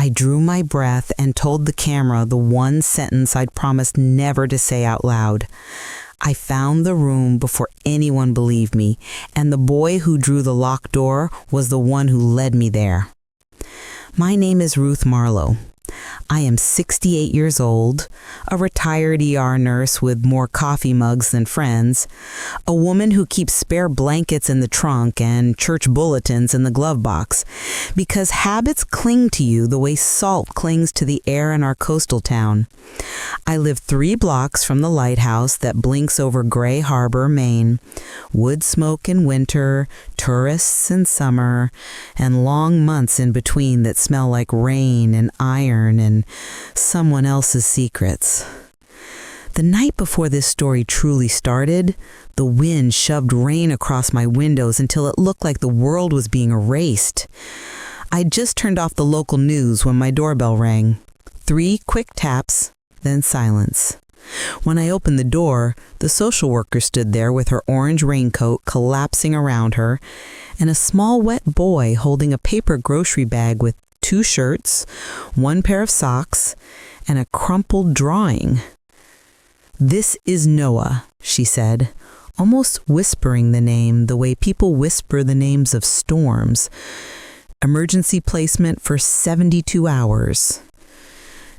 I drew my breath and told the camera the one sentence I'd promised never to say out loud. I found the room before anyone believed me, and the boy who drew the locked door was the one who led me there. My name is Ruth Marlowe. I am 68 years old, a retired ER nurse with more coffee mugs than friends, a woman who keeps spare blankets in the trunk and church bulletins in the glove box, because habits cling to you the way salt clings to the air in our coastal town. I live 3 blocks from the lighthouse that blinks over Gray Harbor, Maine. Wood smoke in winter, tourists in summer, and long months in between that smell like rain and iron and someone else's secrets. The night before this story truly started, the wind shoved rain across my windows until it looked like the world was being erased. I'd just turned off the local news when my doorbell rang. 3 quick taps, then silence. When I opened the door, the social worker stood there with her orange raincoat collapsing around her, and a small wet boy holding a paper grocery bag with 2 shirts, 1 pair of socks, and a crumpled drawing. "This is Noah," she said, almost whispering the name the way people whisper the names of storms. "Emergency placement for 72 hours.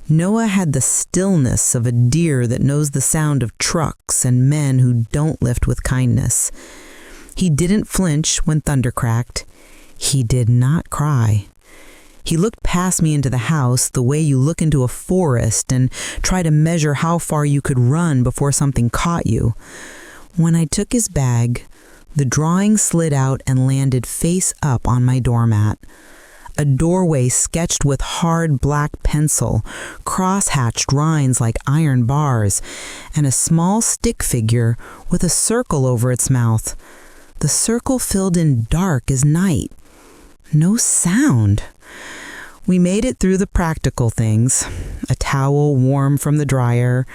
Noah had the stillness of a deer that knows the sound of trucks and men who don't lift with kindness. He didn't flinch when thunder cracked. He did not cry. He looked past me into the house the way you look into a forest and try to measure how far you could run before something caught you. When I took his bag, the drawing slid out and landed face up on my doormat. A doorway sketched with hard black pencil, cross-hatched lines like iron bars, and a small stick figure with a circle over its mouth. The circle filled in dark as night. No sound. We made it through the practical things: a towel warm from the dryer,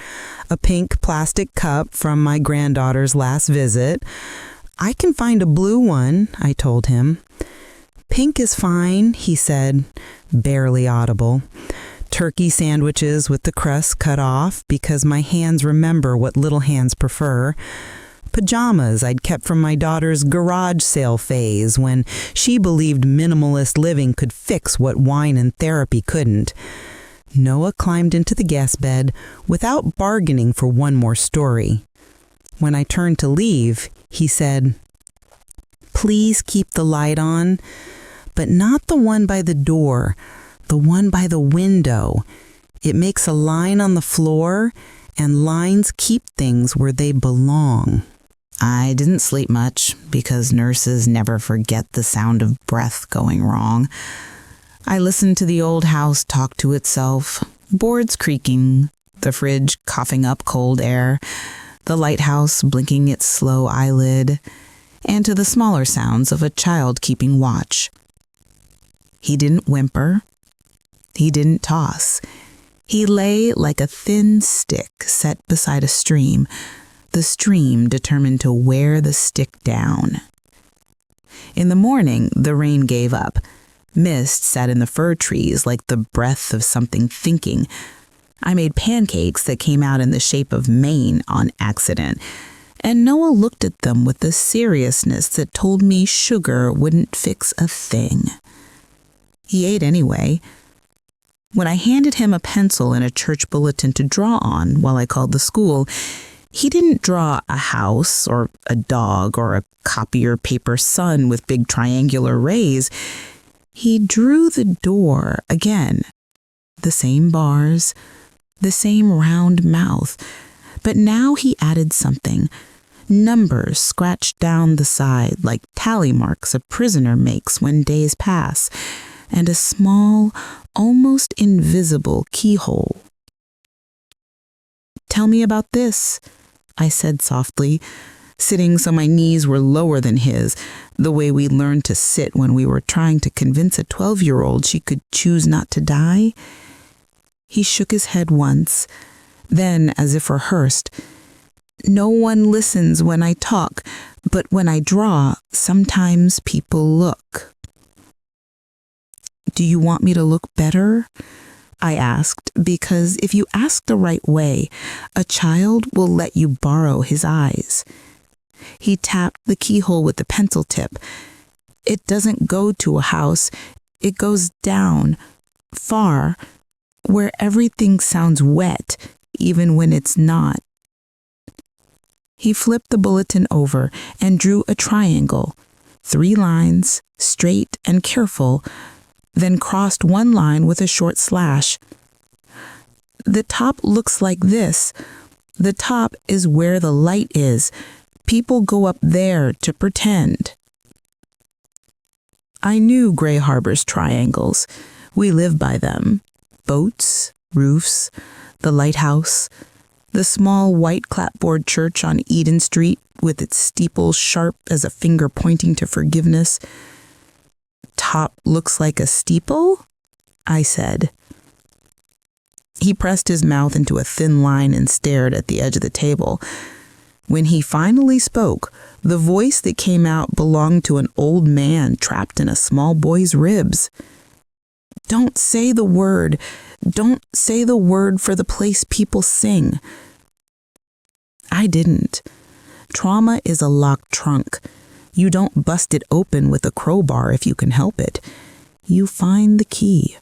a pink plastic cup from my granddaughter's last visit. "I can find a blue one," I told him. "Pink is fine," he said, barely audible. "Turkey sandwiches with the crust cut off because my hands remember what little hands prefer. Pajamas I'd kept from my daughter's garage sale phase when she believed minimalist living could fix what wine and therapy couldn't." Noah climbed into the guest bed without bargaining for one more story. When I turned to leave, he said, "Please keep the light on, but not the one by the door, the one by the window. It makes a line on the floor, and lines keep things where they belong." I didn't sleep much because nurses never forget the sound of breath going wrong. I listened to the old house talk to itself, boards creaking, the fridge coughing up cold air, the lighthouse blinking its slow eyelid, and to the smaller sounds of a child keeping watch. He didn't whimper. He didn't toss. He lay like a thin stick set beside a stream, the stream determined to wear the stick down. In the morning, the rain gave up. Mist sat in the fir trees like the breath of something thinking. I made pancakes that came out in the shape of Maine on accident, and Noah looked at them with a seriousness that told me sugar wouldn't fix a thing. He ate anyway. When I handed him a pencil and a church bulletin to draw on while I called the school, he didn't draw a house or a dog or a copier paper sun with big triangular rays. He drew the door again. The same bars, the same round mouth. But now he added something. Numbers scratched down the side like tally marks a prisoner makes when days pass, and a small, almost invisible keyhole. "Tell me about this," I said softly, sitting so my knees were lower than his, the way we learned to sit when we were trying to convince a 12-year-old she could choose not to die. He shook his head once, then, as if rehearsed, "No one listens when I talk, but when I draw, sometimes people look." Do you want me to look better? I asked, because if you ask the right way, a child will let you borrow his eyes. He tapped the keyhole with the pencil tip. It doesn't go to a house. It goes down, far, where everything sounds wet, even when it's not. He flipped the bulletin over and drew a triangle, 3 lines, straight and careful, then crossed one line with a short slash. The top looks like this. The top is where the light is. People go up there to pretend. I knew Gray Harbor's triangles. We live by them. Boats, roofs, the lighthouse, the small white clapboard church on Eden Street with its steeple sharp as a finger pointing to forgiveness. Top looks like a steeple? I said. He pressed his mouth into a thin line and stared at the edge of the table. When he finally spoke, the voice that came out belonged to an old man trapped in a small boy's ribs. Don't say the word. Don't say the word for the place people sing. I didn't. Trauma is a locked trunk. You don't bust it open with a crowbar if you can help it. You find the key.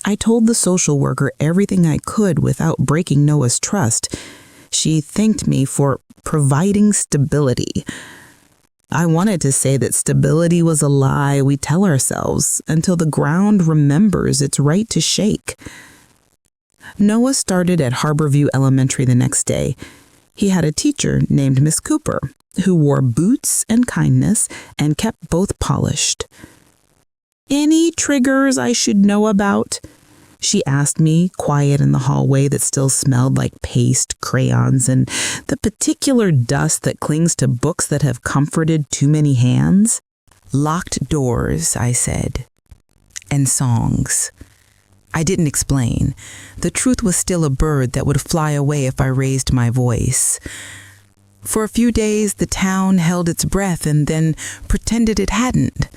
I told the social worker everything I could without breaking Noah's trust. She thanked me for providing stability. I wanted to say that stability was a lie we tell ourselves until the ground remembers its right to shake. Noah started at Harborview Elementary the next day. He had a teacher named Miss Cooper, who wore boots and kindness and kept both polished. Any triggers I should know about? She asked me, quiet in the hallway that still smelled like paste, crayons, and the particular dust that clings to books that have comforted too many hands. Locked doors, I said, and songs. I didn't explain. The truth was still a bird that would fly away if I raised my voice. For a few days, the town held its breath and then pretended it hadn't.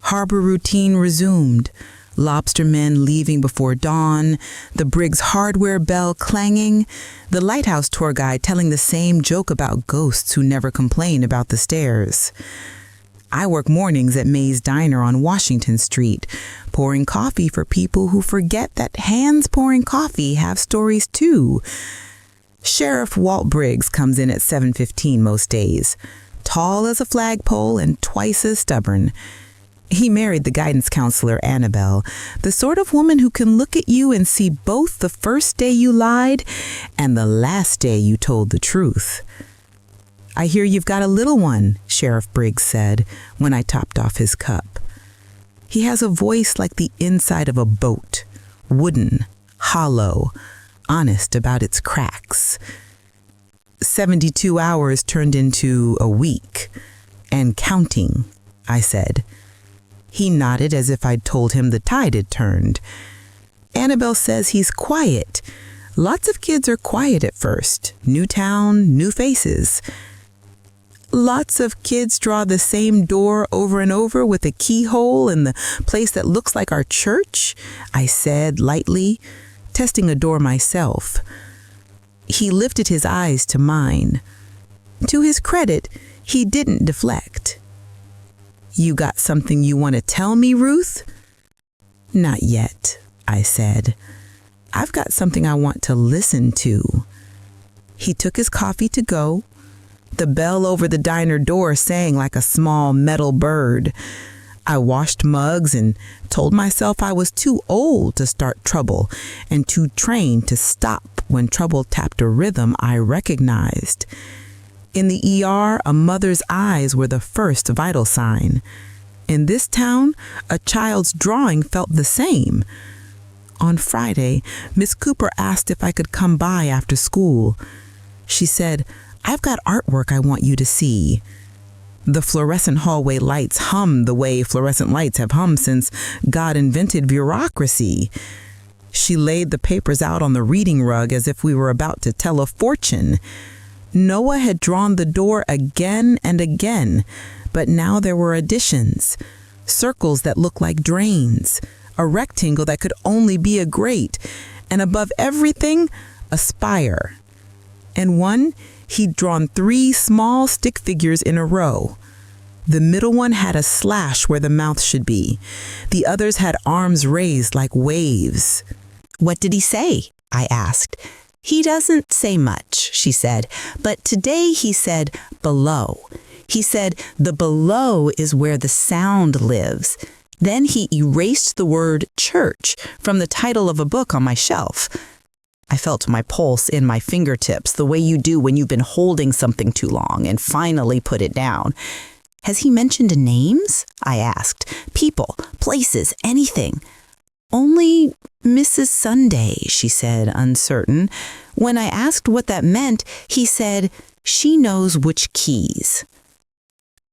Harbor routine resumed. Lobstermen leaving before dawn, the Briggs hardware bell clanging, the lighthouse tour guide telling the same joke about ghosts who never complain about the stairs. I work mornings at May's Diner on Washington Street, pouring coffee for people who forget that hands pouring coffee have stories too. Sheriff Walt Briggs comes in at 7:15 most days, tall as a flagpole and twice as stubborn. He married the guidance counselor Annabelle, the sort of woman who can look at you and see both the first day you lied and the last day you told the truth. I hear you've got a little one, Sheriff Briggs said when I topped off his cup. He has a voice like the inside of a boat, wooden, hollow, honest about its cracks. 72 hours turned into a week, and counting, I said. He nodded as if I'd told him the tide had turned. Annabelle says he's quiet. Lots of kids are quiet at first. New town, new faces. Lots of kids draw the same door over and over with a keyhole in the place that looks like our church, I said lightly, testing a door myself. He lifted his eyes to mine. To his credit, he didn't deflect. You got something you want to tell me, Ruth? Not yet, I said. I've got something I want to listen to. He took his coffee to go. The bell over the diner door sang like a small metal bird. I washed mugs and told myself I was too old to start trouble and too trained to stop when trouble tapped a rhythm I recognized. In the ER, a mother's eyes were the first vital sign. In this town, a child's drawing felt the same. On Friday, Miss Cooper asked if I could come by after school. She said, I've got artwork I want you to see. The fluorescent hallway lights hummed the way fluorescent lights have hummed since God invented bureaucracy. She laid the papers out on the reading rug as if we were about to tell a fortune. Noah had drawn the door again and again, but now there were additions. circles that look like drains, a rectangle that could only be a grate, and above everything, a spire. And one, he'd drawn 3 small stick figures in a row. The middle one had a slash where the mouth should be. The others had arms raised like waves. "What did he say?" I asked. "He doesn't say much," she said, "but today he said below. He said the below is where the sound lives." Then he erased the word church from the title of a book on my shelf. I felt my pulse in my fingertips, the way you do when you've been holding something too long, and finally put it down. "Has he mentioned names?" I asked. "People, places, anything?" "Only Mrs. Sunday," she said, uncertain. When I asked what that meant, he said, "She knows which keys."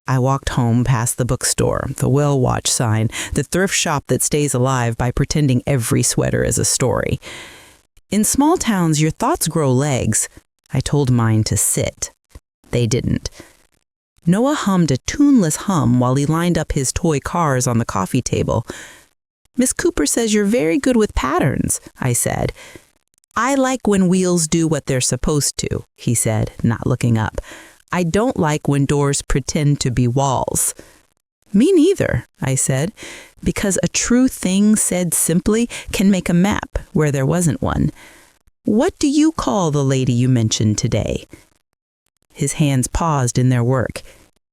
I walked home past the bookstore, the Well Watch sign, the thrift shop that stays alive by pretending every sweater is a story. In small towns, your thoughts grow legs. I told mine to sit. They didn't. Noah hummed a tuneless hum while he lined up his toy cars on the coffee table. "Miss Cooper says you're very good with patterns," I said. "I like when wheels do what they're supposed to," he said, not looking up. "I don't like when doors pretend to be walls." "Me neither," I said, because a true thing said simply can make a map where there wasn't one. "What do you call the lady you mentioned today?" His hands paused in their work.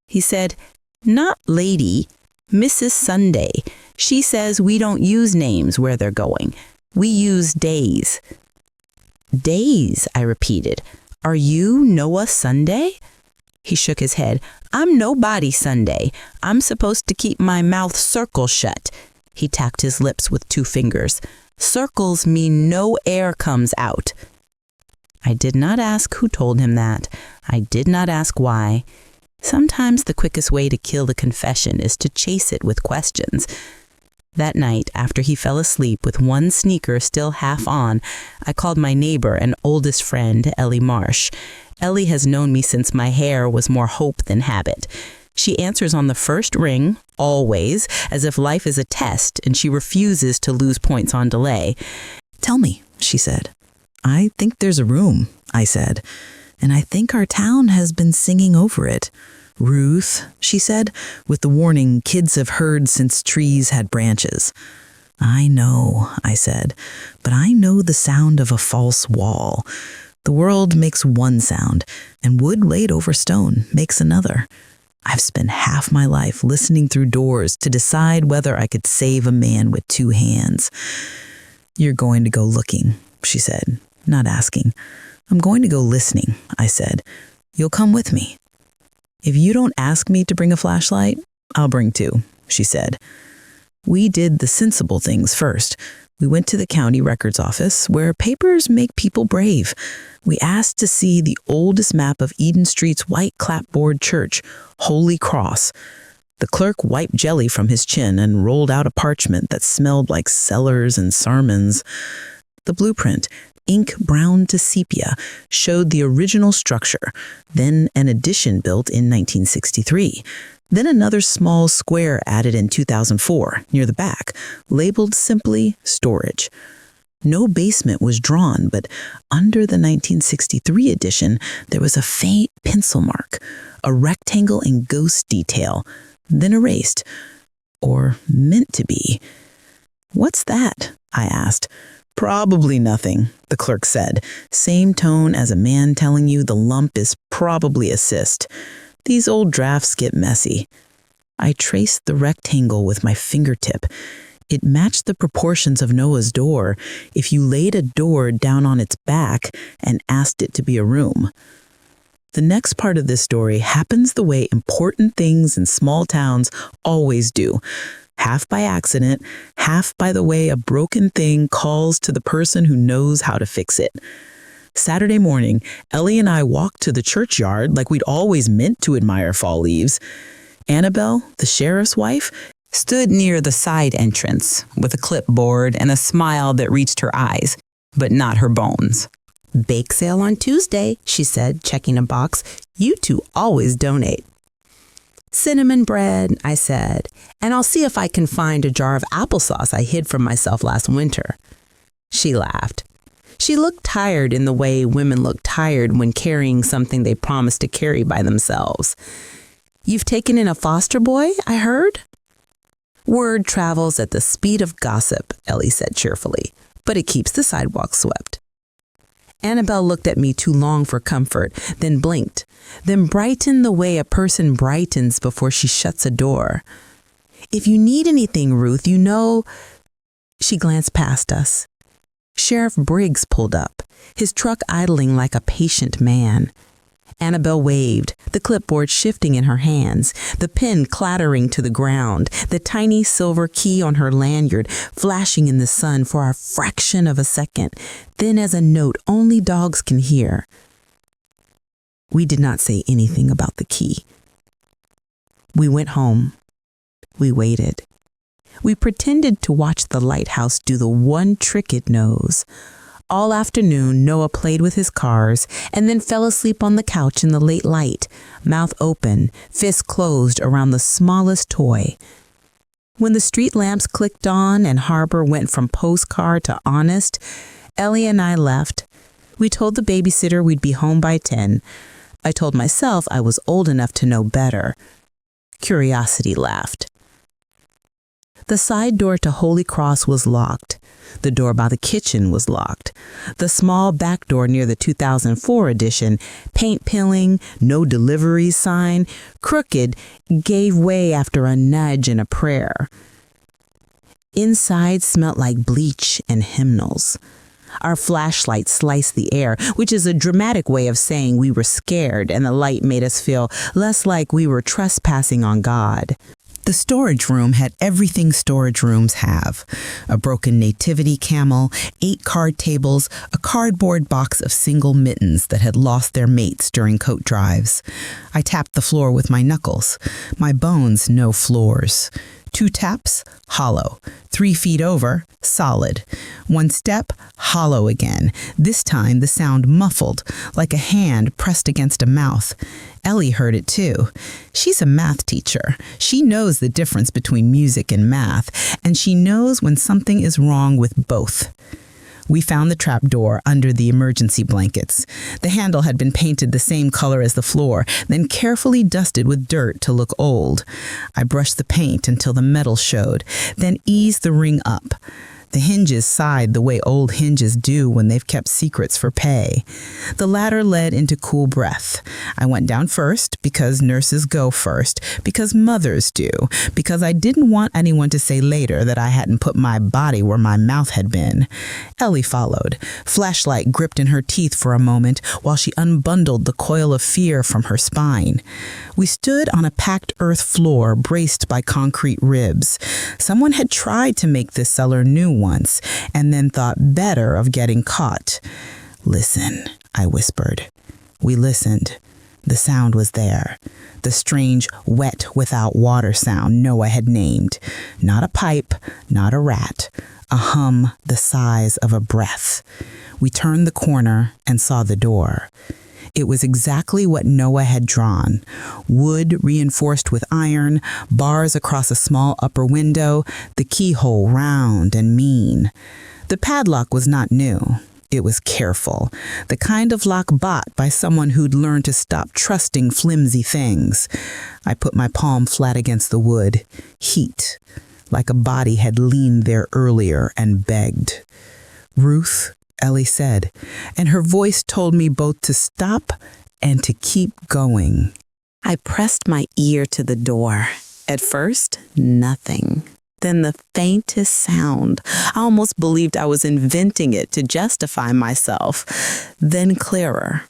He said, "Not lady, Mrs. Sunday. She says we don't use names where they're going. We use days." "Days," I repeated. "Are you Noah Sunday?" He shook his head. "I'm nobody Sunday. I'm supposed to keep my mouth circle shut." He tapped his lips with 2 fingers. "Circles mean no air comes out." I did not ask who told him that. I did not ask why. Sometimes the quickest way to kill a confession is to chase it with questions. That night, after he fell asleep with one sneaker still half on, I called my neighbor and oldest friend, Ellie Marsh. Ellie has known me since my hair was more hope than habit. She answers on the first ring, always, as if life is a test and she refuses to lose points on delay. "Tell me," she said. "I think there's a room," I said, "and I think our town has been singing over it." "Ruth," she said, with the warning kids have heard since trees had branches. "I know," I said, "but I know the sound of a false wall. The world makes one sound, and wood laid over stone makes another. I've spent half my life listening through doors to decide whether I could save a man with 2 hands." "You're going to go looking," she said, not asking. "I'm going to go listening," I said. "You'll come with me." "If you don't ask me to bring a flashlight, I'll bring 2, she said. We did the sensible things first. We went to the county records office, where papers make people brave. We asked to see the oldest map of Eden Street's white clapboard church, Holy Cross. The clerk wiped jelly from his chin and rolled out a parchment that smelled like cellars and sermons. The blueprint, ink brown to sepia, showed the original structure, then an addition built in 1963. Then another small square added in 2004, near the back, labeled simply storage. No basement was drawn, but under the 1963 edition, there was a faint pencil mark, a rectangle and ghost detail, then erased, or meant to be. "What's that?" I asked. "Probably nothing," the clerk said, same tone as a man telling you the lump is probably a cyst. "These old drafts get messy." I traced the rectangle with my fingertip. It matched the proportions of Noah's door if you laid a door down on its back and asked it to be a room. The next part of this story happens the way important things in small towns always do, half by accident, half by the way a broken thing calls to the person who knows how to fix it. Saturday morning, Ellie and I walked to the churchyard like we'd always meant to admire fall leaves. Annabelle, the sheriff's wife, stood near the side entrance with a clipboard and a smile that reached her eyes, but not her bones. "Bake sale on Tuesday," she said, checking a box. "You two always donate." Cinnamon bread, I said, and I'll see if I can find a jar of applesauce I hid from myself last winter. She laughed. She looked tired in the way women look tired when carrying something they promised to carry by themselves. You've taken in a foster boy, I heard? Word travels at the speed of gossip, Ellie said cheerfully, but it keeps the sidewalk swept. Annabelle looked at me too long for comfort, then blinked, then brightened the way a person brightens before she shuts a door. If you need anything, Ruth, you know... She glanced past us. Sheriff Briggs pulled up, his truck idling like a patient man. Annabelle waved, the clipboard shifting in her hands, the pen clattering to the ground, the tiny silver key on her lanyard flashing in the sun for a fraction of a second, then as a note only dogs can hear. We did not say anything about the key. We went home. We waited. We pretended to watch the lighthouse do the one trick it knows. All afternoon, Noah played with his cars and then fell asleep on the couch in the late light, mouth open, fist closed around the smallest toy. When the street lamps clicked on and Harbor went from postcard to honest, Ellie and I left. We told the babysitter we'd be home by 10. I told myself I was old enough to know better. Curiosity laughed. The side door to Holy Cross was locked. The door by the kitchen was locked. The small back door near the 2004 edition, paint peeling, no delivery sign, crooked, gave way after a nudge and a prayer. Inside smelt like bleach and hymnals. Our flashlight sliced the air, which is a dramatic way of saying we were scared, and the light made us feel less like we were trespassing on God. The storage room had everything storage rooms have. A broken nativity camel, 8 card tables, a cardboard box of single mittens that had lost their mates during coat drives. I tapped the floor with my knuckles. My bones know floors. 2 taps, hollow. 3 feet over, solid. 1 step, hollow again. This time the sound muffled, like a hand pressed against a mouth. Ellie heard it too. She's a math teacher. She knows the difference between music and math, and she knows when something is wrong with both. We found the trap door under the emergency blankets. The handle had been painted the same color as the floor, then carefully dusted with dirt to look old. I brushed the paint until the metal showed, then eased the ring up. The hinges sighed the way old hinges do when they've kept secrets for pay. The ladder led into cool breath. I went down first because nurses go first, because mothers do, because I didn't want anyone to say later that I hadn't put my body where my mouth had been. Ellie followed, flashlight gripped in her teeth for a moment while she unbundled the coil of fear from her spine. We stood on a packed earth floor braced by concrete ribs. Someone had tried to make this cellar new once, and then thought better of getting caught. "Listen," I whispered. We listened. The sound was there. The strange, wet without water sound Noah had named. Not a pipe, not a rat. A hum the size of a breath. We turned the corner and saw the door. It was exactly what Noah had drawn. Wood reinforced with iron, bars across a small upper window, the keyhole round and mean. The padlock was not new. It was careful, the kind of lock bought by someone who'd learned to stop trusting flimsy things. I put my palm flat against the wood. Heat, like a body had leaned there earlier and begged. "Ruth," Ellie said, and her voice told me both to stop and to keep going. I pressed my ear to the door. At first, nothing. Then the faintest sound. I almost believed I was inventing it to justify myself. Then clearer.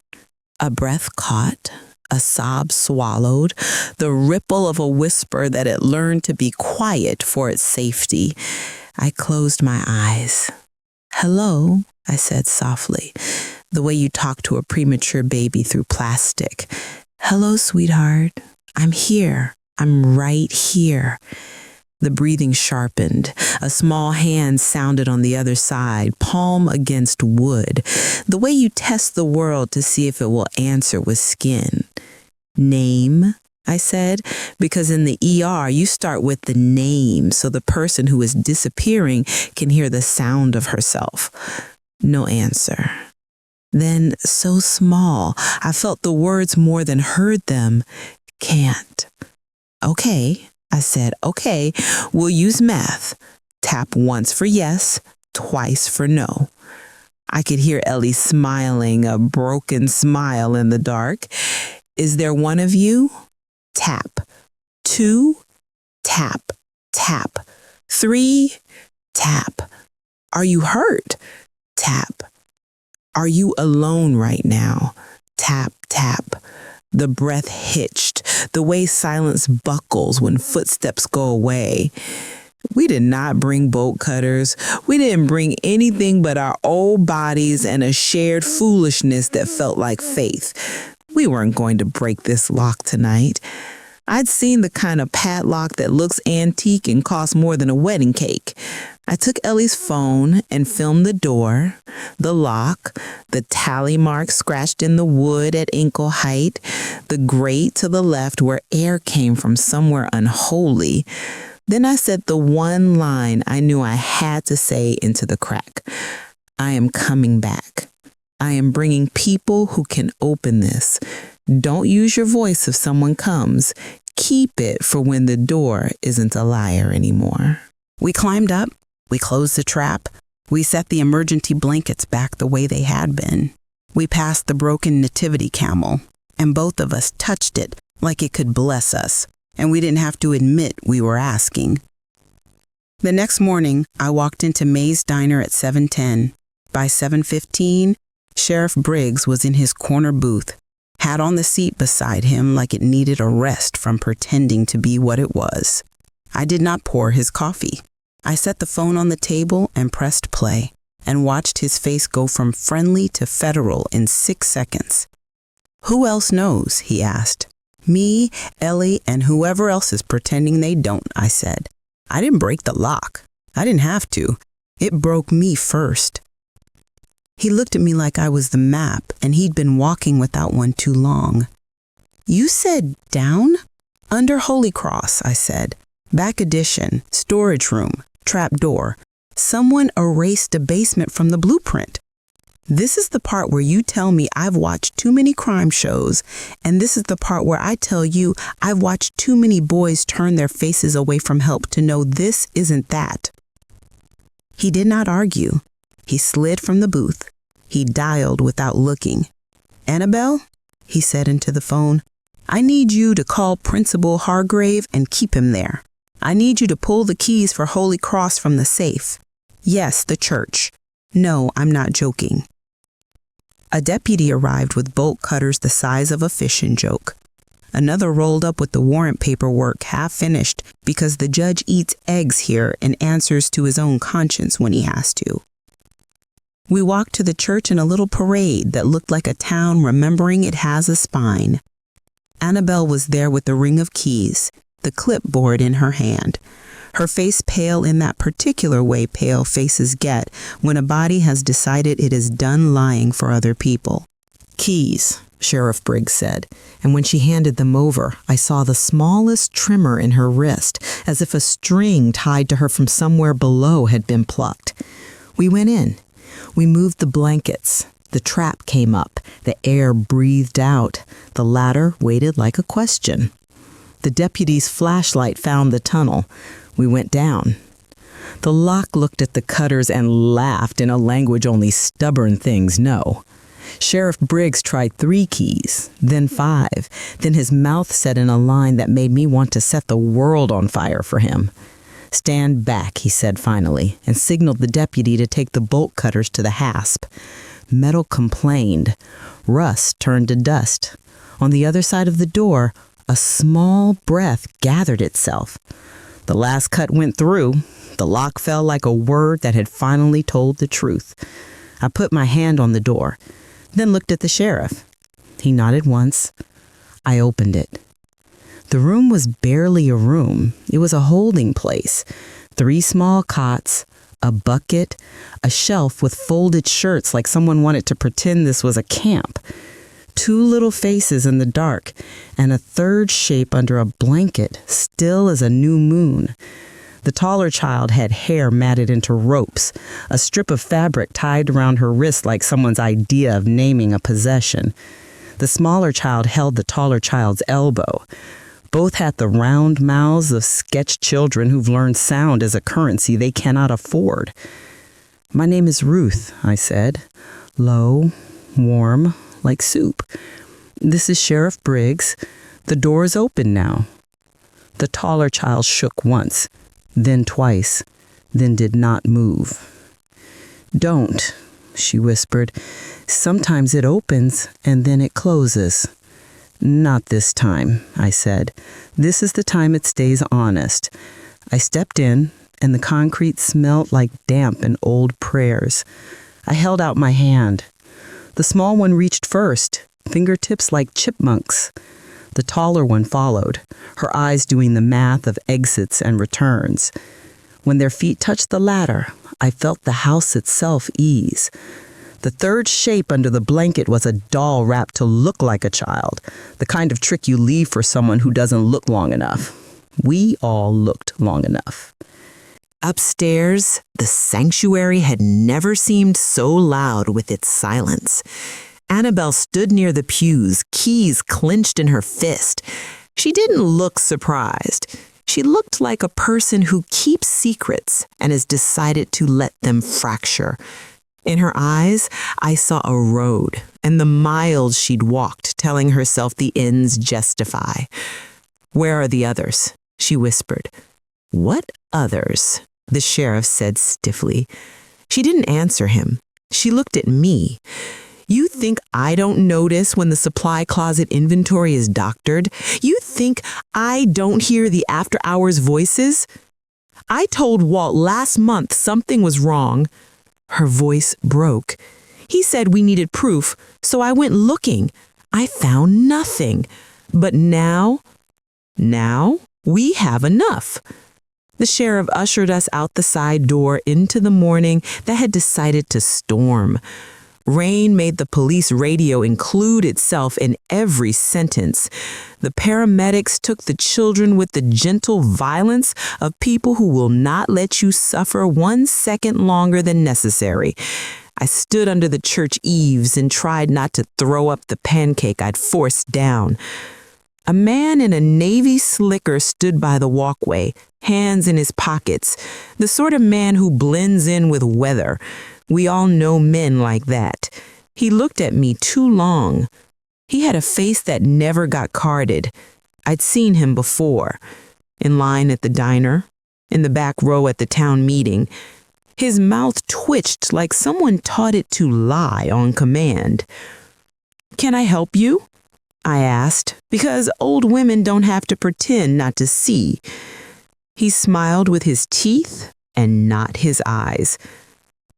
A breath caught, a sob swallowed, the ripple of a whisper that had learned to be quiet for its safety. I closed my eyes. "Hello," I said softly, the way you talk to a premature baby through plastic. "Hello, sweetheart. I'm here. I'm right here." The breathing sharpened. A small hand sounded on the other side, palm against wood, the way you test the world to see if it will answer with skin. "Name?" I said, because in the ER, you start with the name so the person who is disappearing can hear the sound of herself. No answer. Then, so small, I felt the words more than heard them. Can't. Okay, I said, okay, we'll use math. Tap once for yes, twice for no. I could hear Ellie smiling, a broken smile in the dark. Is there one of you? Tap. 2, tap, tap. 3, tap. Are you hurt? Tap. Are you alone right now? Tap, tap. The breath hitched, the way silence buckles when footsteps go away. We did not bring bolt cutters. We didn't bring anything but our old bodies and a shared foolishness that felt like faith. We weren't going to break this lock tonight. I'd seen the kind of padlock that looks antique and costs more than a wedding cake. I took Ellie's phone and filmed the door, the lock, the tally mark scratched in the wood at ankle height, the grate to the left where air came from somewhere unholy. Then I said the one line I knew I had to say into the crack. I am coming back. I am bringing people who can open this. Don't use your voice if someone comes. Keep it for when the door isn't a liar anymore. We climbed up. We closed the trap. We set the emergency blankets back the way they had been. We passed the broken nativity camel, and both of us touched it like it could bless us, and we didn't have to admit we were asking. The next morning, I walked into May's diner at 7:10. By 7:15, Sheriff Briggs was in his corner booth, hat on the seat beside him like it needed a rest from pretending to be what it was. I did not pour his coffee. I set the phone on the table and pressed play, and watched his face go from friendly to federal in 6 seconds. Who else knows? He asked. Me, Ellie, and whoever else is pretending they don't, I said. I didn't break the lock. I didn't have to. It broke me first. He looked at me like I was the map, and he'd been walking without one too long. You said down? Under Holy Cross, I said. Back addition, storage room, trap door. Someone erased a basement from the blueprint. This is the part where you tell me I've watched too many crime shows, and this is the part where I tell you I've watched too many boys turn their faces away from help to know this isn't that. He did not argue. He slid from the booth. He dialed without looking. Annabelle, he said into the phone, I need you to call Principal Hargrave and keep him there. I need you to pull the keys for Holy Cross from the safe. Yes, the church. No, I'm not joking. A deputy arrived with bolt cutters the size of a fishing joke. Another rolled up with the warrant paperwork half finished because the judge eats eggs here and answers to his own conscience when he has to. We walked to the church in a little parade that looked like a town remembering it has a spine. Annabelle was there with the ring of keys, the clipboard in her hand, her face pale in that particular way pale faces get when a body has decided it is done lying for other people. Keys, Sheriff Briggs said, and when she handed them over, I saw the smallest tremor in her wrist, as if a string tied to her from somewhere below had been plucked. We went in. We moved the blankets. The trap came up. The air breathed out. The ladder waited like a question. The deputy's flashlight found the tunnel. We went down. The lock looked at the cutters and laughed in a language only stubborn things know. Sheriff Briggs tried 3 keys, then 5. Then his mouth set in a line that made me want to set the world on fire for him. Stand back, he said finally, and signaled the deputy to take the bolt cutters to the hasp. Metal complained. Rust turned to dust. On the other side of the door, a small breath gathered itself. The last cut went through. The lock fell like a word that had finally told the truth. I put my hand on the door, then looked at the sheriff. He nodded once. I opened it. The room was barely a room. It was a holding place. 3 small cots, a bucket, a shelf with folded shirts like someone wanted to pretend this was a camp. 2 little faces in the dark, and a third shape under a blanket, still as a new moon. The taller child had hair matted into ropes, a strip of fabric tied around her wrist like someone's idea of naming a possession. The smaller child held the taller child's elbow. Both had the round mouths of sketch children who've learned sound as a currency they cannot afford. "My name is Ruth," I said, low, warm, like soup. "This is Sheriff Briggs. The door is open now." The taller child shook once, then twice, then did not move. "Don't," she whispered. "Sometimes it opens and then it closes." "Not this time," I said. "This is the time it stays honest." I stepped in, and the concrete smelled like damp and old prayers. I held out my hand. The small one reached first, fingertips like chipmunks. The taller one followed, her eyes doing the math of exits and returns. When their feet touched the ladder, I felt the house itself ease. The third shape under the blanket was a doll wrapped to look like a child, the kind of trick you leave for someone who doesn't look long enough. We all looked long enough. Upstairs, the sanctuary had never seemed so loud with its silence. Annabelle stood near the pews, keys clenched in her fist. She didn't look surprised. She looked like a person who keeps secrets and has decided to let them fracture. In her eyes, I saw a road and the miles she'd walked, telling herself the ends justify. "Where are the others?" she whispered. "What others?" the sheriff said stiffly. She didn't answer him. She looked at me. "You think I don't notice when the supply closet inventory is doctored? You think I don't hear the after-hours voices? I told Walt last month something was wrong." Her voice broke. "He said we needed proof, so I went looking. I found nothing. But now we have enough." The sheriff ushered us out the side door into the morning that had decided to storm. Rain made the police radio include itself in every sentence. The paramedics took the children with the gentle violence of people who will not let you suffer 1 second longer than necessary. I stood under the church eaves and tried not to throw up the pancake I'd forced down. A man in a navy slicker stood by the walkway, hands in his pockets, the sort of man who blends in with weather. We all know men like that. He looked at me too long. He had a face that never got carded. I'd seen him before, in line at the diner, in the back row at the town meeting. His mouth twitched like someone taught it to lie on command. "Can I help you?" I asked, because old women don't have to pretend not to see. He smiled with his teeth and not his eyes.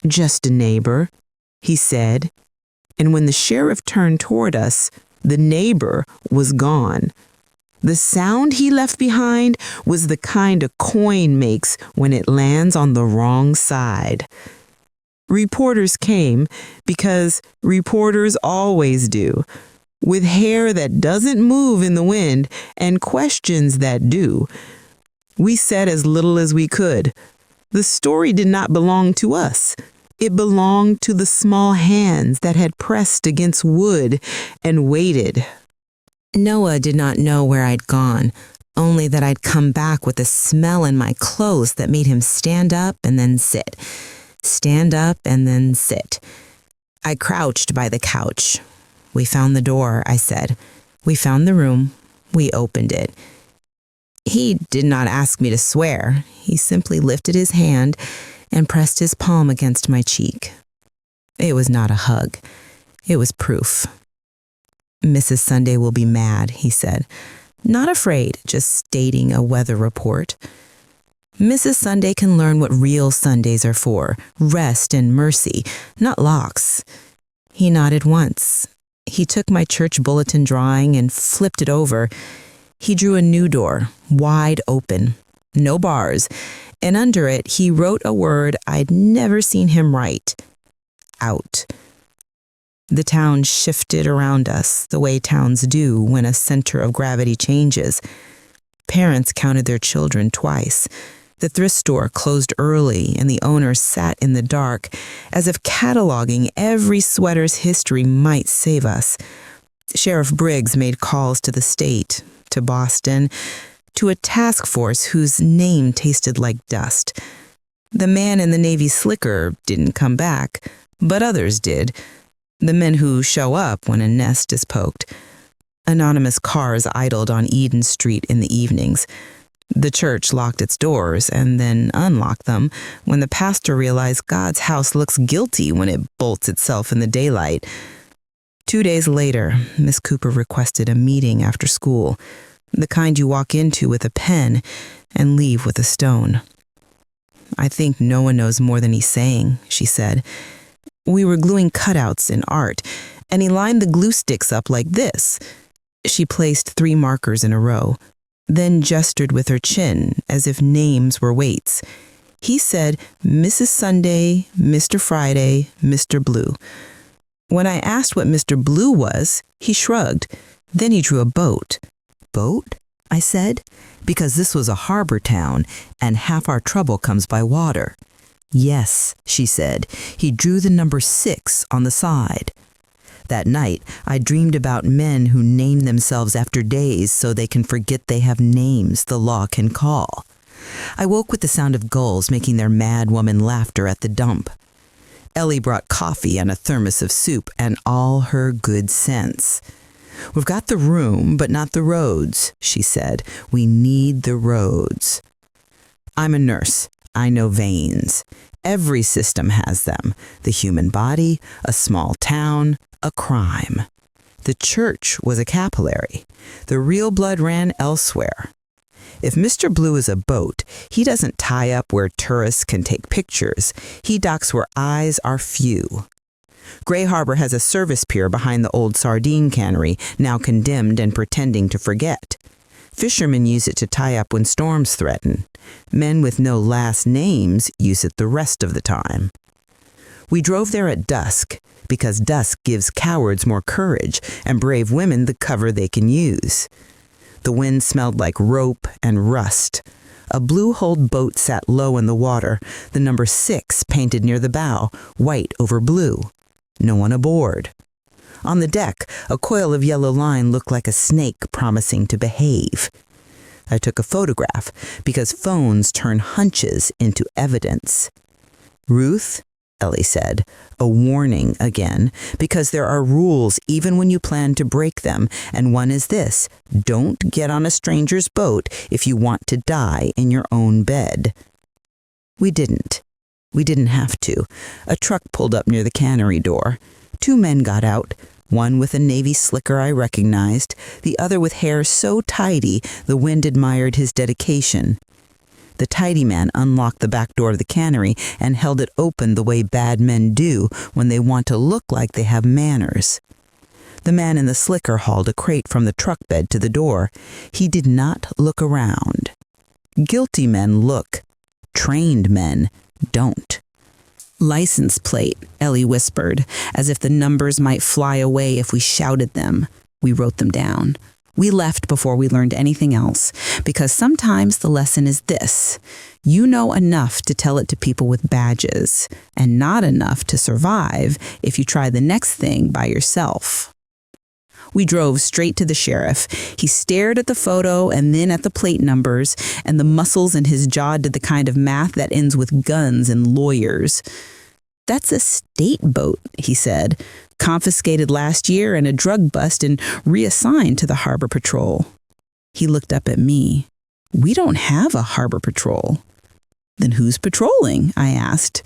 "Just a neighbor," he said. And when the sheriff turned toward us, the neighbor was gone. The sound he left behind was the kind a coin makes when it lands on the wrong side. Reporters came, because reporters always do, with hair that doesn't move in the wind and questions that do. We said as little as we could. The story did not belong to us. It belonged to the small hands that had pressed against wood and waited. Noah did not know where I'd gone, only that I'd come back with a smell in my clothes that made him stand up and then sit. Stand up and then sit. I crouched by the couch. "We found the door," I said. "We found the room. We opened it." He did not ask me to swear. He simply lifted his hand and pressed his palm against my cheek. It was not a hug. It was proof. "Mrs. Sunday will be mad," he said. Not afraid, just stating a weather report. "Mrs. Sunday can learn what real Sundays are for, rest and mercy, not locks." He nodded once. He took my church bulletin drawing and flipped it over. He drew a new door, wide open, no bars, and under it he wrote a word I'd never seen him write. Out. The town shifted around us the way towns do when a center of gravity changes. Parents counted their children twice. The thrift store closed early and the owner sat in the dark as if cataloging every sweater's history might save us. Sheriff Briggs made calls to the state, to Boston, to a task force whose name tasted like dust. The man in the Navy slicker didn't come back, but others did. The men who show up when a nest is poked. Anonymous cars idled on Eden Street in the evenings. The church locked its doors and then unlocked them when the pastor realized God's house looks guilty when it bolts itself in the daylight. 2 days later, Miss Cooper requested a meeting after school, the kind you walk into with a pen and leave with a stone. "I think no one knows more than he's saying," she said. "We were gluing cutouts in art, and he lined the glue sticks up like this." She placed 3 markers in a row, then gestured with her chin as if names were weights. He said, "Mrs. Sunday, Mr. Friday, Mr. Blue." When I asked what Mr. Blue was, he shrugged. Then he drew a boat. "Boat?" I said, because this was a harbor town, and half our trouble comes by water. "Yes," she said. He drew the number 6 on the side. That night, I dreamed about men who name themselves after days so they can forget they have names the law can call. I woke with the sound of gulls making their mad woman laughter at the dump. Ellie brought coffee and a thermos of soup and all her good sense. "We've got the room, but not the roads," she said. "We need the roads." I'm a nurse. I know veins. Every system has them. The human body, a small town, a crime. The church was a capillary. The real blood ran elsewhere. If Mr. Blue is a boat, he doesn't tie up where tourists can take pictures. He docks where eyes are few. Gray Harbor has a service pier behind the old sardine cannery, now condemned and pretending to forget. Fishermen use it to tie up when storms threaten. Men with no last names use it the rest of the time. We drove there at dusk, because dusk gives cowards more courage and brave women the cover they can use. The wind smelled like rope and rust. A blue-hulled boat sat low in the water, the number 6 painted near the bow, white over blue. No one aboard. On the deck, a coil of yellow line looked like a snake promising to behave. I took a photograph because phones turn hunches into evidence. "Ruth," Ellie said, "a warning again, because there are rules even when you plan to break them, and one is this: don't get on a stranger's boat if you want to die in your own bed." We didn't. We didn't have to. A truck pulled up near the cannery door. 2 men got out, one with a Navy slicker I recognized, the other with hair so tidy the wind admired his dedication. The tidy man unlocked the back door of the cannery and held it open the way bad men do when they want to look like they have manners. The man in the slicker hauled a crate from the truck bed to the door. He did not look around. Guilty men look. Trained men don't. "License plate," Ellie whispered, as if the numbers might fly away if we shouted them. We wrote them down. We left before we learned anything else, because sometimes the lesson is this: you know enough to tell it to people with badges, and not enough to survive if you try the next thing by yourself. We drove straight to the sheriff. He stared at the photo and then at the plate numbers, and the muscles in his jaw did the kind of math that ends with guns and lawyers. "That's a state boat," he said. "Confiscated last year in a drug bust and reassigned to the harbor patrol." He looked up at me. "We don't have a harbor patrol." "Then who's patrolling?" I asked.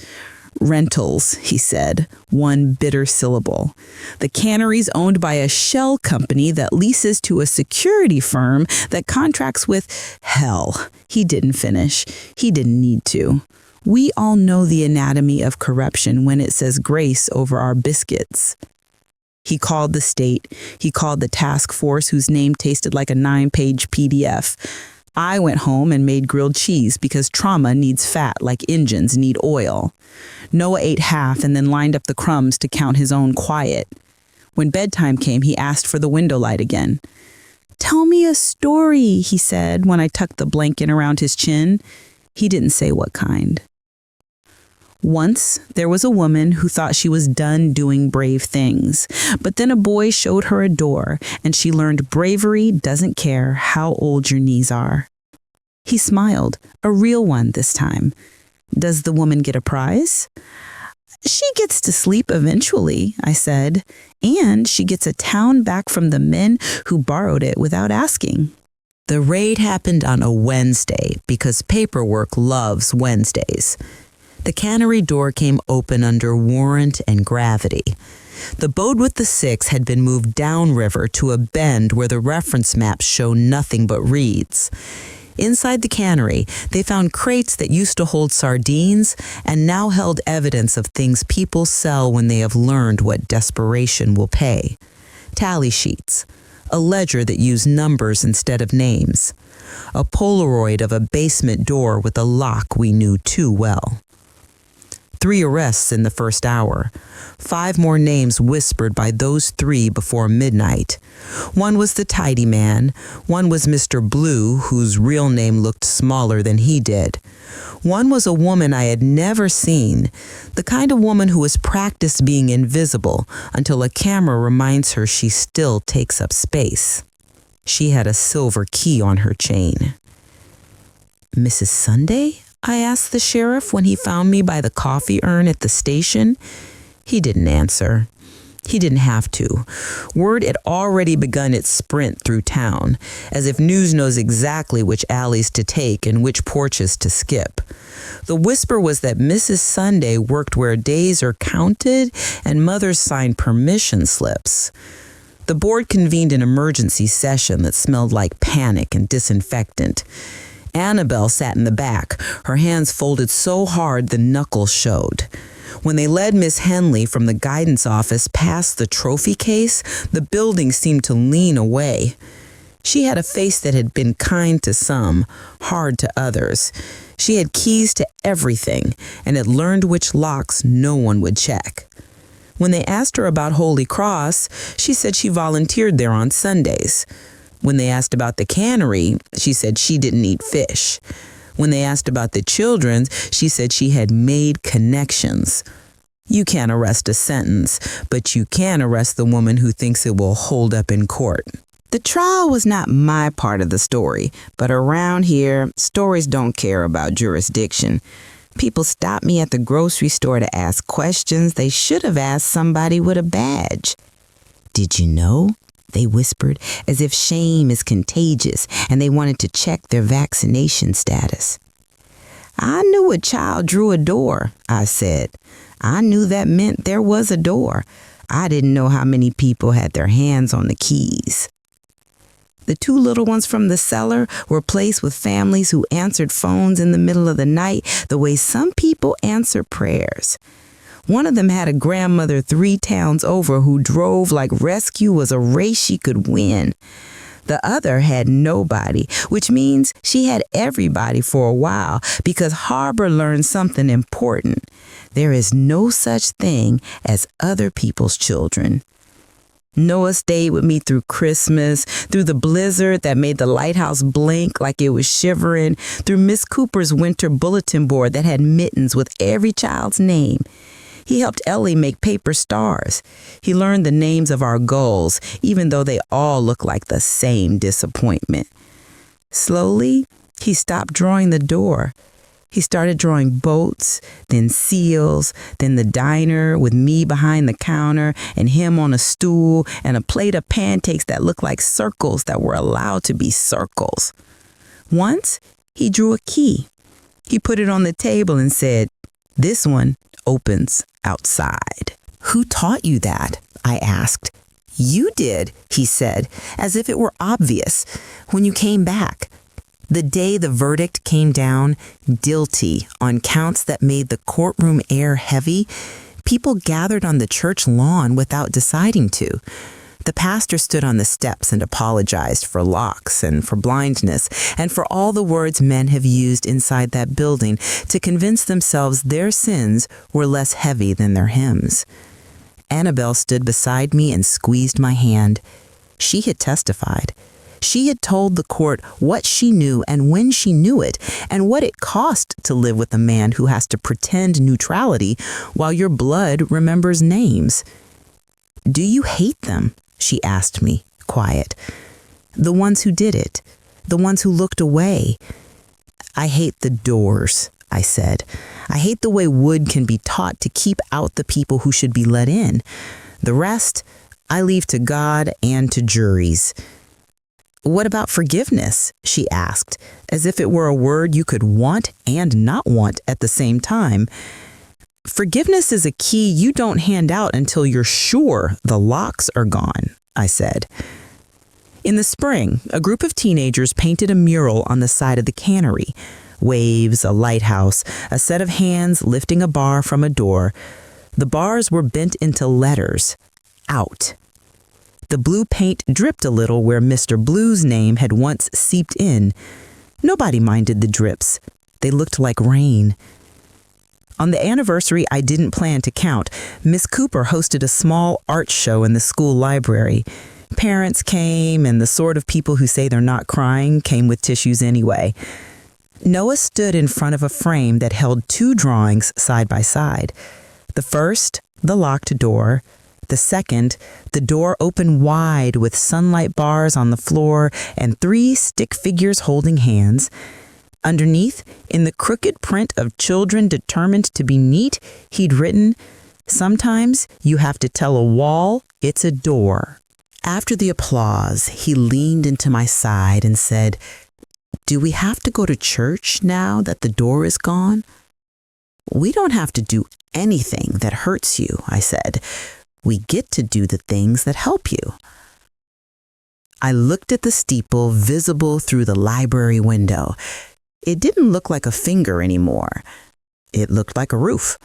"Rentals," he said, one bitter syllable. "The cannery's owned by a shell company that leases to a security firm that contracts with hell." He didn't finish. He didn't need to. We all know the anatomy of corruption when it says grace over our biscuits. He called the state. He called the task force whose name tasted like a 9-page PDF. I went home and made grilled cheese because trauma needs fat like engines need oil. Noah ate half and then lined up the crumbs to count his own quiet. When bedtime came, he asked for the window light again. "Tell me a story," he said when I tucked the blanket around his chin. He didn't say what kind. Once, there was a woman who thought she was done doing brave things, but then a boy showed her a door, and she learned bravery doesn't care how old your knees are. He smiled, a real one this time. "Does the woman get a prize?" "She gets to sleep eventually," I said, "and she gets a town back from the men who borrowed it without asking." The raid happened on a Wednesday because paperwork loves Wednesdays. The cannery door came open under warrant and gravity. The boat with the 6 had been moved downriver to a bend where the reference maps show nothing but reeds. Inside the cannery, they found crates that used to hold sardines and now held evidence of things people sell when they have learned what desperation will pay. Tally sheets, a ledger that used numbers instead of names, a Polaroid of a basement door with a lock we knew too well. 3 arrests in the first hour. 5 more names whispered by those 3 before midnight. One was the tidy man. One was Mr. Blue, whose real name looked smaller than he did. One was a woman I had never seen, the kind of woman who has practiced being invisible until a camera reminds her she still takes up space. She had a silver key on her chain. "Mrs. Sunday?" I asked the sheriff when he found me by the coffee urn at the station. He didn't answer. He didn't have to. Word had already begun its sprint through town, as if news knows exactly which alleys to take and which porches to skip. The whisper was that Mrs. Sunday worked where days are counted and mothers signed permission slips. The board convened an emergency session that smelled like panic and disinfectant. Annabelle sat in the back, her hands folded so hard the knuckles showed. When they led Miss Henley from the guidance office past the trophy case, the building seemed to lean away. She had a face that had been kind to some, hard to others. She had keys to everything and had learned which locks no one would check. When they asked her about Holy Cross, she said she volunteered there on Sundays. When they asked about the cannery, she said she didn't eat fish. When they asked about the children's, she said she had made connections. You can't arrest a sentence, but you can arrest the woman who thinks it will hold up in court. The trial was not my part of the story, but around here, stories don't care about jurisdiction. People stop me at the grocery store to ask questions they should have asked somebody with a badge. "Did you know?" they whispered, as if shame is contagious and they wanted to check their vaccination status. "I knew a child drew a door," I said. "I knew that meant there was a door. I didn't know how many people had their hands on the keys." The 2 little ones from the cellar were placed with families who answered phones in the middle of the night the way some people answer prayers. One of them had a grandmother 3 towns over who drove like rescue was a race she could win. The other had nobody, which means she had everybody for a while because Harbor learned something important. There is no such thing as other people's children. Noah stayed with me through Christmas, through the blizzard that made the lighthouse blink like it was shivering, through Miss Cooper's winter bulletin board that had mittens with every child's name. He helped Ellie make paper stars. He learned the names of our gulls, even though they all look like the same disappointment. Slowly, he stopped drawing the door. He started drawing boats, then seals, then the diner with me behind the counter and him on a stool and a plate of pancakes that looked like circles that were allowed to be circles. Once, he drew a key. He put it on the table and said, "This one opens outside." "Who taught you that?" I asked. "You did," he said, as if it were obvious, "when you came back. The day the verdict came down, guilty, on counts that made the courtroom air heavy, people gathered on the church lawn without deciding to. The pastor stood on the steps and apologized for locks and for blindness and for all the words men have used inside that building to convince themselves their sins were less heavy than their hymns. Annabelle stood beside me and squeezed my hand. She had testified. She had told the court what she knew and when she knew it, and what it cost to live with a man who has to pretend neutrality while your blood remembers names. "Do you hate them?" she asked me, quiet. "The ones who did it, the ones who looked away." "I hate the doors," I said. "I hate the way wood can be taught to keep out the people who should be let in. The rest, I leave to God and to juries." "What about forgiveness?" she asked, as if it were a word you could want and not want at the same time. "Forgiveness is a key you don't hand out until you're sure the locks are gone," I said. In the spring, a group of teenagers painted a mural on the side of the cannery. Waves, a lighthouse, a set of hands lifting a bar from a door. The bars were bent into letters. Out. The blue paint dripped a little where Mr. Blue's name had once seeped in. Nobody minded the drips. They looked like rain. On the anniversary I didn't plan to count, Miss Cooper hosted a small art show in the school library. Parents came, and the sort of people who say they're not crying came with tissues anyway. Noah stood in front of a frame that held two drawings side by side. The first, the locked door. The second, the door open wide with sunlight bars on the floor and 3 stick figures holding hands. Underneath, in the crooked print of children determined to be neat, he'd written, "Sometimes you have to tell a wall it's a door." After the applause, he leaned into my side and said, "Do we have to go to church now that the door is gone?" "We don't have to do anything that hurts you," I said. "We get to do the things that help you." I looked at the steeple visible through the library window. It didn't look like a finger anymore. It looked like a roof.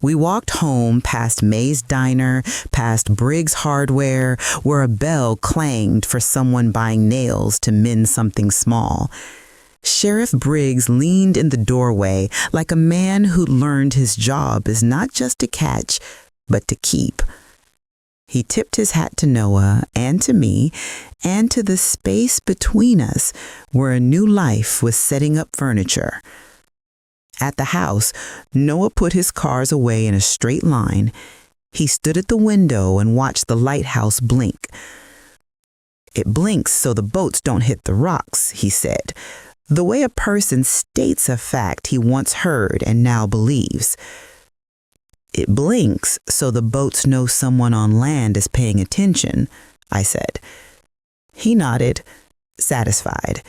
We walked home past May's Diner, past Briggs Hardware, where a bell clanged for someone buying nails to mend something small. Sheriff Briggs leaned in the doorway like a man who learned his job is not just to catch, but to keep. He tipped his hat to Noah and to me and to the space between us where a new life was setting up furniture. At the house, Noah put his cars away in a straight line. He stood at the window and watched the lighthouse blink. "It blinks so the boats don't hit the rocks," he said, the way a person states a fact he once heard and now believes. "It blinks so the boats know someone on land is paying attention," I said. He nodded, satisfied.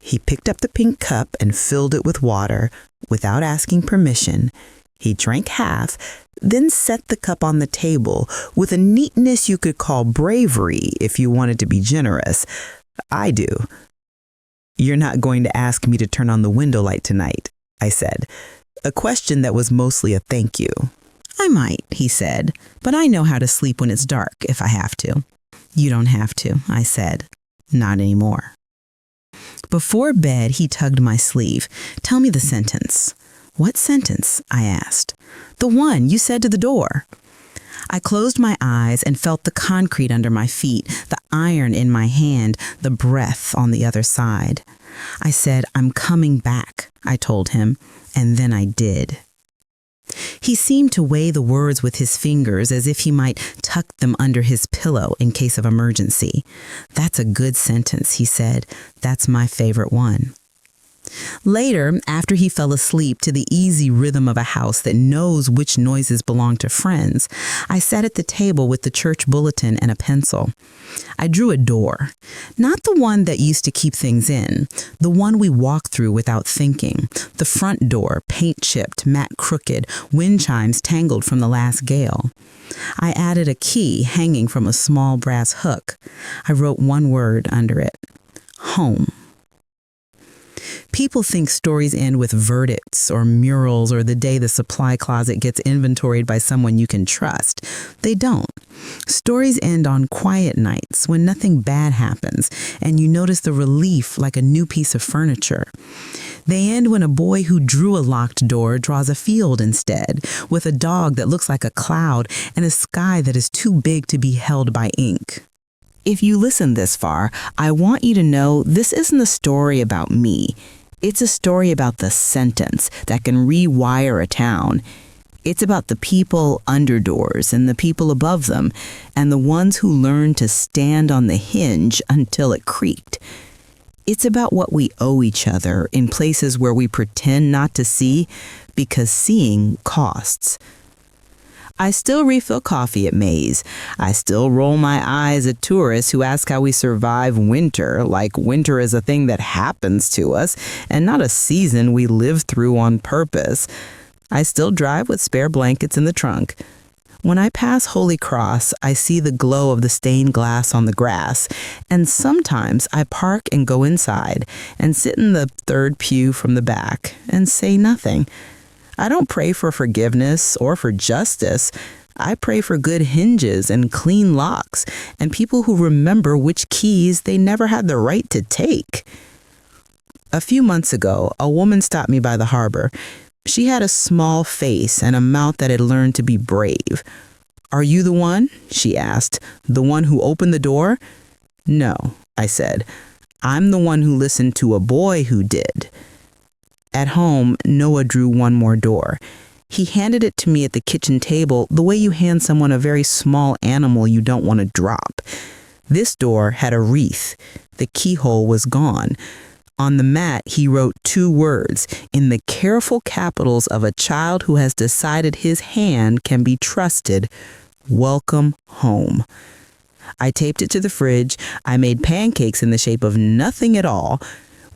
He picked up the pink cup and filled it with water without asking permission. He drank half, then set the cup on the table with a neatness you could call bravery if you wanted to be generous. I do. "You're not going to ask me to turn on the window light tonight," I said, a question that was mostly a thank you. "I might," he said, "but I know how to sleep when it's dark if I have to." "You don't have to," I said. "Not anymore." Before bed, he tugged my sleeve. "Tell me the sentence." "What sentence?" I asked. "The one you said to the door." I closed my eyes and felt the concrete under my feet, the iron in my hand, the breath on the other side. I said, "I'm coming back," I told him, and then I did. He seemed to weigh the words with his fingers as if he might tuck them under his pillow in case of emergency. "That's a good sentence," he said. "That's my favorite one." Later, after he fell asleep to the easy rhythm of a house that knows which noises belong to friends, I sat at the table with the church bulletin and a pencil. I drew a door, not the one that used to keep things in, the one we walk through without thinking, the front door, paint-chipped, matte crooked, wind chimes tangled from the last gale. I added a key hanging from a small brass hook. I wrote one word under it: home. People think stories end with verdicts or murals or the day the supply closet gets inventoried by someone you can trust. They don't. Stories end on quiet nights when nothing bad happens and you notice the relief like a new piece of furniture. They end when a boy who drew a locked door draws a field instead, with a dog that looks like a cloud and a sky that is too big to be held by ink. If you listen this far, I want you to know this isn't a story about me. It's a story about the sentence that can rewire a town. It's about the people under doors and the people above them, and the ones who learned to stand on the hinge until it creaked. It's about what we owe each other in places where we pretend not to see because seeing costs. I still refill coffee at Maze. I still roll my eyes at tourists who ask how we survive winter, like winter is a thing that happens to us and not a season we live through on purpose. I still drive with spare blankets in the trunk. When I pass Holy Cross, I see the glow of the stained glass on the grass, and sometimes I park and go inside and sit in the third pew from the back and say nothing. I don't pray for forgiveness or for justice. I pray for good hinges and clean locks and people who remember which keys they never had the right to take. A few months ago, a woman stopped me by the harbor. She had a small face and a mouth that had learned to be brave. "Are you the one?" she asked. "The one who opened the door?" "No," I said. "I'm the one who listened to a boy who did." At home, Noah drew one more door. He handed it to me at the kitchen table the way you hand someone a very small animal you don't want to drop. This door had a wreath. The keyhole was gone. On the mat, he wrote 2 words in the careful capitals of a child who has decided his hand can be trusted: "Welcome home." I taped it to the fridge. I made pancakes in the shape of nothing at all.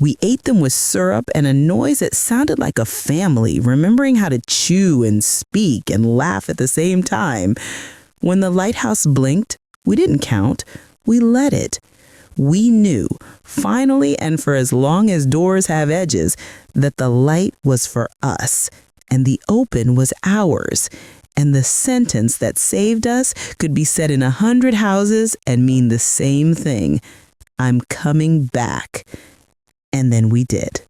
We ate them with syrup and a noise that sounded like a family, remembering how to chew and speak and laugh at the same time. When the lighthouse blinked, we didn't count. We let it. We knew, finally and for as long as doors have edges, that the light was for us and the open was ours. And the sentence that saved us could be said in 100 houses and mean the same thing: "I'm coming back." And then we did.